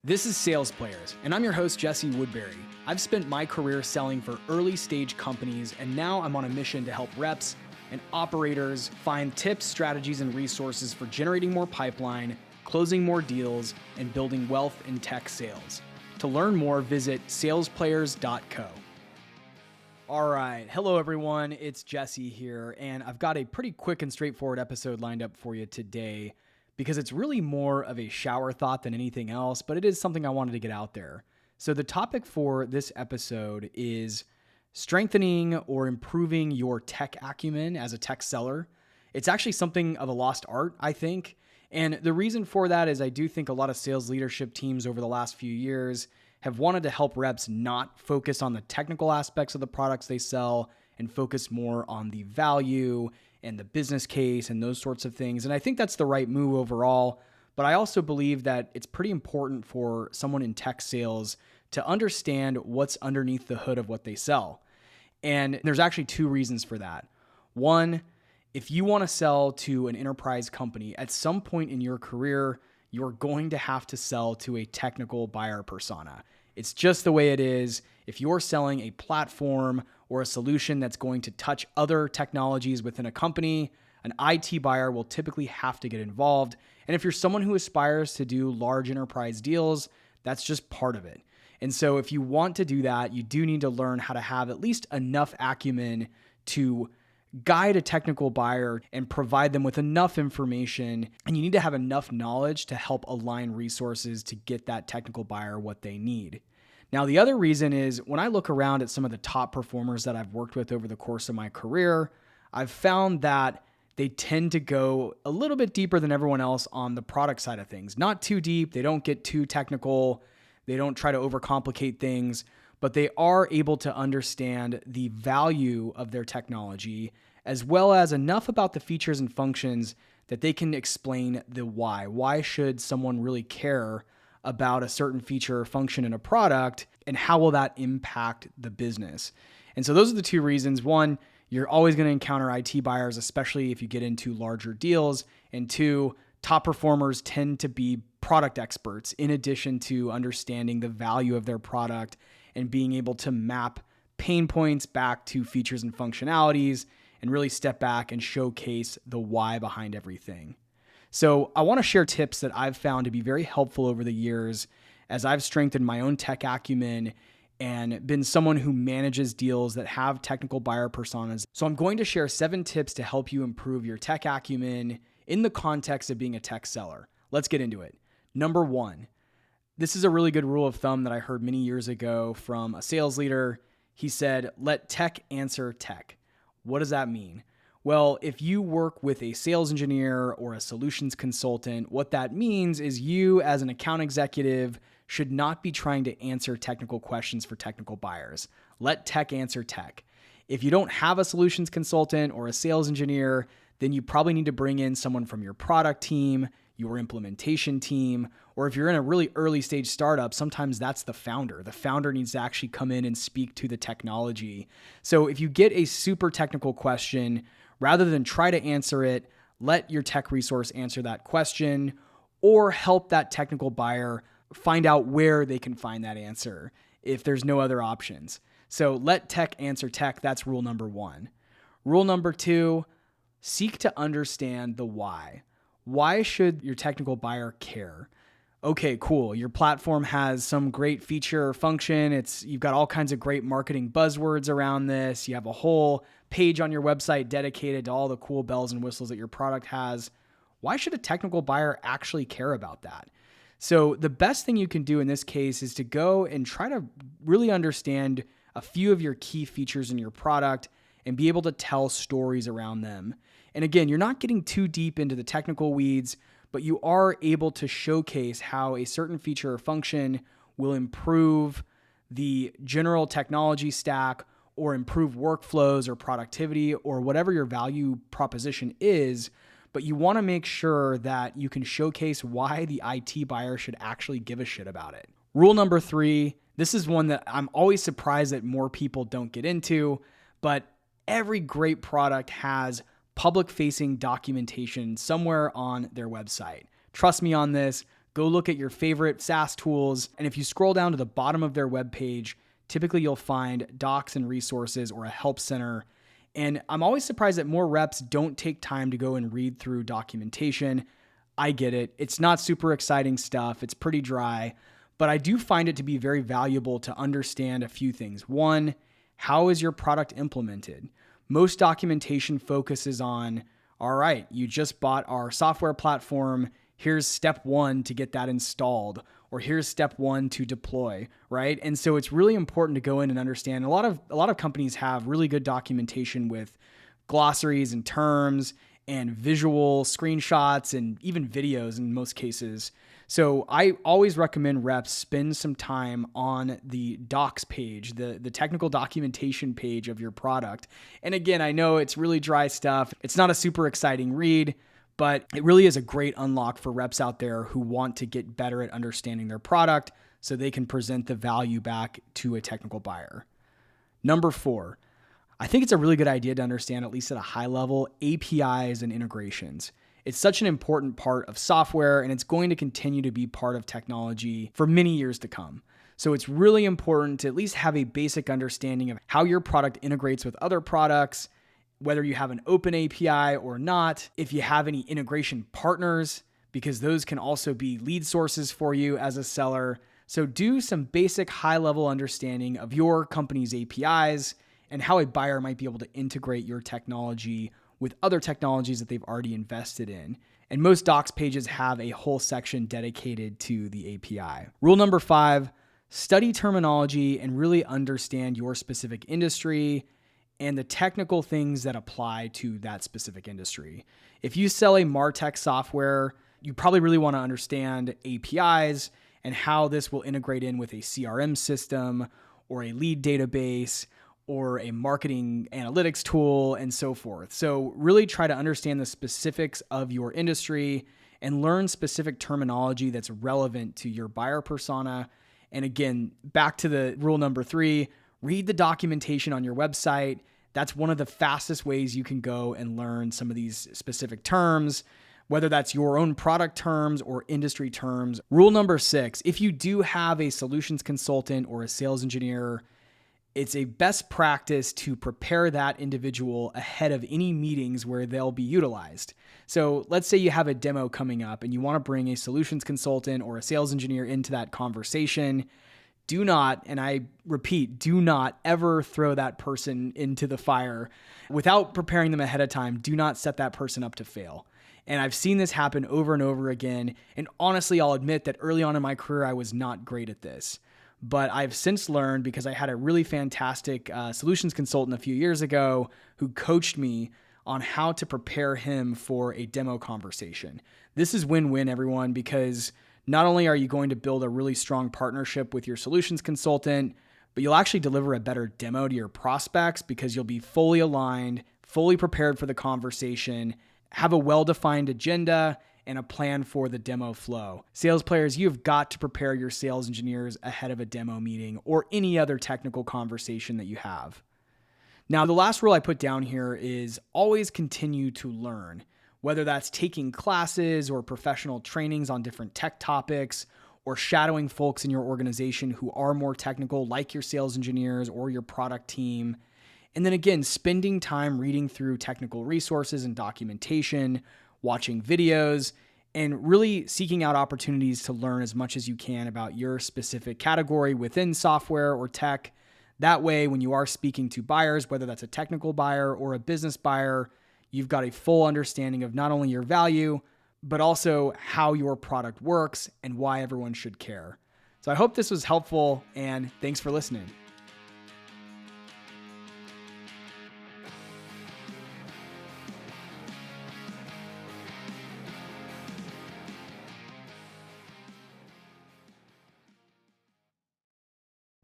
This is Sales Players, and I'm your host, Jesse Woodbury. I've spent my career selling for early stage companies, and now I'm on a mission to help reps and operators find tips, strategies, and resources for generating more pipeline, closing more deals, and building wealth in tech sales. To learn more, visit salesplayers.co. All right. Hello, everyone. It's Jesse here, and I've got a pretty quick and straightforward episode lined up for you today, because it's really more of a shower thought than anything else, but it is something I wanted to get out there. So the topic for this episode is strengthening or improving your tech acumen as a tech seller. It's actually something of a lost art, I think. And the reason for that is I do think a lot of sales leadership teams over the last few years have wanted to help reps not focus on the technical aspects of the products they sell and focus more on the value and the business case and those sorts of things. And I think that's the right move overall. But I also believe that it's pretty important for someone in tech sales to understand what's underneath the hood of what they sell. And there's actually two reasons for that. One, if you want to sell to an enterprise company, at some point in your career, you're going to have to sell to a technical buyer persona. It's just the way it is. If you're selling a platform or a solution that's going to touch other technologies within a company, an IT buyer will typically have to get involved. And if you're someone who aspires to do large enterprise deals, that's just part of it. And so if you want to do that, you do need to learn how to have at least enough acumen to guide a technical buyer and provide them with enough information. And you need to have enough knowledge to help align resources to get that technical buyer what they need. Now, the other reason is when I look around at some of the top performers that I've worked with over the course of my career, I've found that they tend to go a little bit deeper than everyone else on the product side of things. Not too deep. They don't get too technical. They don't try to overcomplicate things, but they are able to understand the value of their technology as well as enough about the features and functions that they can explain the why. Why should someone really care about a certain feature or function in a product, and how will that impact the business? And so those are the two reasons. One, you're always going to encounter IT buyers, especially if you get into larger deals. And two, top performers tend to be product experts in addition to understanding the value of their product and being able to map pain points back to features and functionalities and really step back and showcase the why behind everything. So I want to share tips that I've found to be very helpful over the years as I've strengthened my own tech acumen and been someone who manages deals that have technical buyer personas. So I'm going to share 7 tips to help you improve your tech acumen in the context of being a tech seller. Let's get into it. Number 1, this is a really good rule of thumb that I heard many years ago from a sales leader. He said, let tech answer tech. What does that mean? Well, if you work with a sales engineer or a solutions consultant, what that means is you as an account executive should not be trying to answer technical questions for technical buyers. Let tech answer tech. If you don't have a solutions consultant or a sales engineer, then you probably need to bring in someone from your product team, your implementation team, or if you're in a really early stage startup, sometimes that's the founder. The founder needs to actually come in and speak to the technology. So if you get a super technical question, rather than try to answer it, let your tech resource answer that question or help that technical buyer find out where they can find that answer if there's no other options. So let tech answer tech. That's rule number 1. Rule number 2, seek to understand the why. Why should your technical buyer care? Okay, cool. Your platform has some great feature or function. You've got all kinds of great marketing buzzwords around this. You have a whole page on your website dedicated to all the cool bells and whistles that your product has. Why should a technical buyer actually care about that? So the best thing you can do in this case is to go and try to really understand a few of your key features in your product and be able to tell stories around them. And again, you're not getting too deep into the technical weeds, but you are able to showcase how a certain feature or function will improve the general technology stack or improve workflows or productivity or whatever your value proposition is. But you want to make sure that you can showcase why the IT buyer should actually give a shit about it. Rule number 3, this is one that I'm always surprised that more people don't get into, but every great product has public-facing documentation somewhere on their website. Trust me on this. Go look at your favorite SaaS tools. And if you scroll down to the bottom of their webpage, typically you'll find docs and resources or a help center. And I'm always surprised that more reps don't take time to go and read through documentation. I get it. It's not super exciting stuff. It's pretty dry, but I do find it to be very valuable to understand a few things. One, how is your product implemented? Most documentation focuses on, all right, you just bought our software platform. Here's step one to get that installed, or here's step one to deploy, right? And so it's really important to go in and understand. A lot of companies have really good documentation with glossaries and terms and visual screenshots and even videos in most cases. So I always recommend reps spend some time on the docs page, the technical documentation page of your product. And again, I know it's really dry stuff. It's not a super exciting read, but it really is a great unlock for reps out there who want to get better at understanding their product so they can present the value back to a technical buyer. Number 4, I think it's a really good idea to understand, at least at a high level, APIs and integrations. It's such an important part of software, and it's going to continue to be part of technology for many years to come. So it's really important to at least have a basic understanding of how your product integrates with other products, whether you have an open API or not, if you have any integration partners, because those can also be lead sources for you as a seller. So do some basic high-level understanding of your company's APIs and how a buyer might be able to integrate your technology with other technologies that they've already invested in. And most docs pages have a whole section dedicated to the API. Rule number 5, study terminology and really understand your specific industry and the technical things that apply to that specific industry. If you sell a MarTech software, you probably really want to understand APIs and how this will integrate in with a CRM system or a lead database or a marketing analytics tool and so forth. So really try to understand the specifics of your industry and learn specific terminology that's relevant to your buyer persona. And again, back to the rule number 3, read the documentation on your website. That's one of the fastest ways you can go and learn some of these specific terms, whether that's your own product terms or industry terms. Rule number 6, if you do have a solutions consultant or a sales engineer, it's a best practice to prepare that individual ahead of any meetings where they'll be utilized. So let's say you have a demo coming up and you want to bring a solutions consultant or a sales engineer into that conversation. Do not, and I repeat, do not ever throw that person into the fire without preparing them ahead of time. Do not set that person up to fail. And I've seen this happen over and over again. And honestly, I'll admit that early on in my career, I was not great at this. But I've since learned, because I had a really fantastic solutions consultant a few years ago who coached me on how to prepare him for a demo conversation. This is win-win, everyone, because not only are you going to build a really strong partnership with your solutions consultant, but you'll actually deliver a better demo to your prospects because you'll be fully aligned, fully prepared for the conversation, have a well-defined agenda, and a plan for the demo flow. Sales players, you've got to prepare your sales engineers ahead of a demo meeting or any other technical conversation that you have. Now, the last rule I put down here is always continue to learn, whether that's taking classes or professional trainings on different tech topics or shadowing folks in your organization who are more technical, like your sales engineers or your product team. And then again, spending time reading through technical resources and documentation, watching videos, and really seeking out opportunities to learn as much as you can about your specific category within software or tech. That way, when you are speaking to buyers, whether that's a technical buyer or a business buyer, you've got a full understanding of not only your value, but also how your product works and why everyone should care. So I hope this was helpful, and thanks for listening.